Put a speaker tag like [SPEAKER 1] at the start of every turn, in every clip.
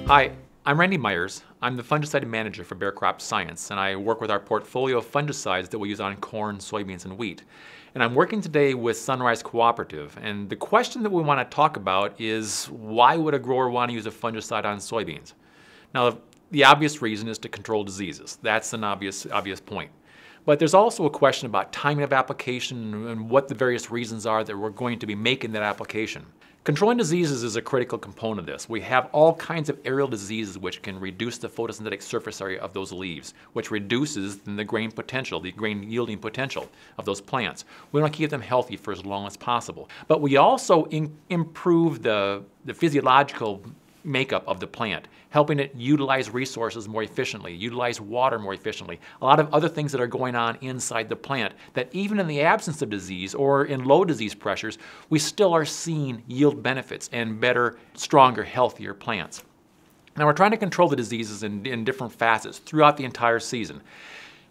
[SPEAKER 1] Hi, I'm Randy Myers. I'm the fungicide manager for Bayer CropScience, and I work with our portfolio of fungicides that we use on corn, soybeans, and wheat. And I'm working today with Sunrise Cooperative, and the question that we want to talk about is, why would a grower want to use a fungicide on soybeans? Now, the obvious reason is to control diseases. That's an obvious point. But there's also a question about timing of application and what the various reasons are that we're going to be making that application. Controlling diseases is a critical component of this. We have all kinds of aerial diseases which can reduce the photosynthetic surface area of those leaves, which reduces the grain potential, the grain yielding potential of those plants. We want to keep them healthy for as long as possible. But we also improve the physiological makeup of the plant, helping it utilize resources more efficiently, utilize water more efficiently. A lot of other things that are going on inside the plant that even in the absence of disease or in low disease pressures, we still are seeing yield benefits and better, stronger, healthier plants. Now we're trying to control the diseases in different facets throughout the entire season.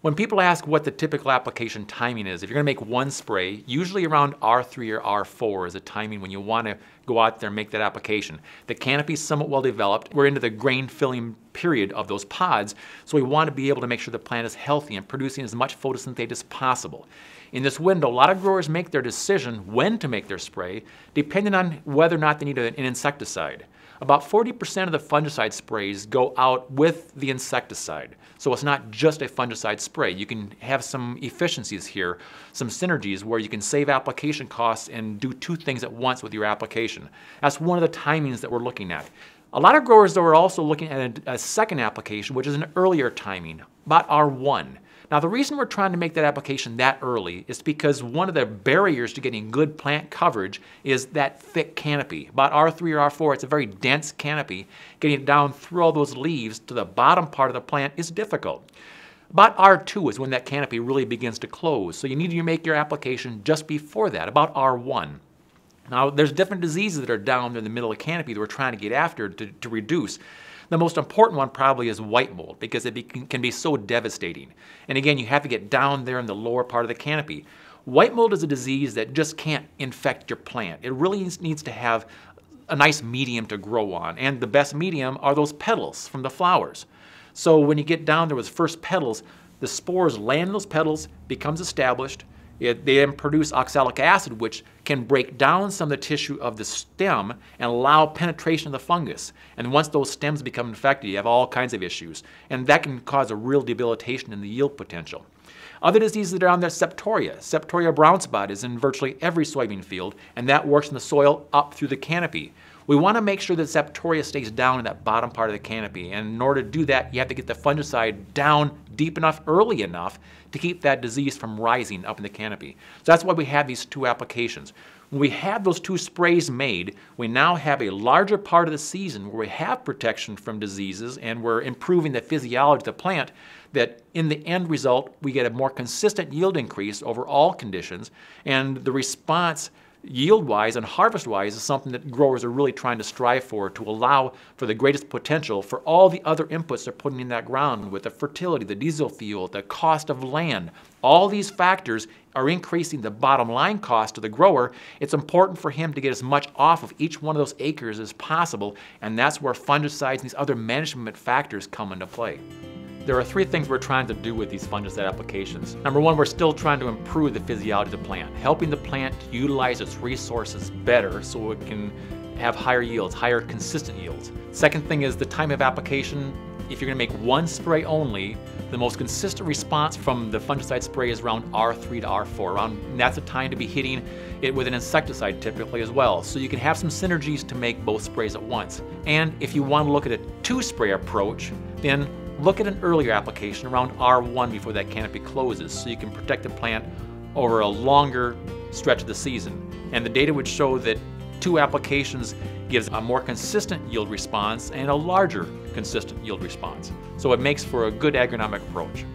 [SPEAKER 1] When people ask what the typical application timing is, if you're going to make one spray, usually around R3 or R4 is a timing when you want to go out there and make that application. The canopy is somewhat well developed. We're into the grain filling period of those pods, so we want to be able to make sure the plant is healthy and producing as much photosynthate as possible. In this window, a lot of growers make their decision when to make their spray, depending on whether or not they need an insecticide. About 40% of the fungicide sprays go out with the insecticide. So it's not just a fungicide spray. You can have some efficiencies here, some synergies where you can save application costs and do two things at once with your application. That's one of the timings that we're looking at. A lot of growers, though, are also looking at a second application, which is an earlier timing, about R1. Now, the reason we're trying to make that application that early is because one of the barriers to getting good plant coverage is that thick canopy. About R3 or R4, it's a very dense canopy. Getting it down through all those leaves to the bottom part of the plant is difficult. About R2 is when that canopy really begins to close, so you need to make your application just before that, about R1. Now, there's different diseases that are down in the middle of the canopy that we're trying to get after to reduce. The most important one probably is white mold because it can be so devastating. And again, you have to get down there in the lower part of the canopy. White mold is a disease that just can't infect your plant. It really needs to have a nice medium to grow on. And the best medium are those petals from the flowers. So when you get down there with first petals, the spores land in those petals, becomes established. They then produce oxalic acid, which can break down some of the tissue of the stem and allow penetration of the fungus. And once those stems become infected, you have all kinds of issues. And that can cause a real debilitation in the yield potential. Other diseases that are on there, septoria. Septoria brown spot is in virtually every soybean field, and that works in the soil up through the canopy. We want to make sure that septoria stays down in that bottom part of the canopy, and in order to do that, you have to get the fungicide down deep enough, early enough, to keep that disease from rising up in the canopy. So that's why we have these two applications. When we have those two sprays made, we now have a larger part of the season where we have protection from diseases and we're improving the physiology of the plant, that in the end result, we get a more consistent yield increase over all conditions, and the response yield-wise and harvest-wise is something that growers are really trying to strive for, to allow for the greatest potential for all the other inputs they're putting in that ground, with the fertility, the diesel fuel, the cost of land. All these factors are increasing the bottom line cost to the grower. It's important for him to get as much off of each one of those acres as possible, and that's where fungicides and these other management factors come into play. There are three things we're trying to do with these fungicide applications. Number one, we're still trying to improve the physiology of the plant, helping the plant to utilize its resources better so it can have higher yields, higher consistent yields. Second thing is the time of application. If you're going to make one spray only, the most consistent response from the fungicide spray is around R3 to R4. And that's a time to be hitting it with an insecticide typically as well. So you can have some synergies to make both sprays at once. And if you want to look at a two-spray approach, then look at an earlier application around R1 before that canopy closes so you can protect the plant over a longer stretch of the season. And the data would show that two applications gives a more consistent yield response and a larger consistent yield response. So it makes for a good agronomic approach.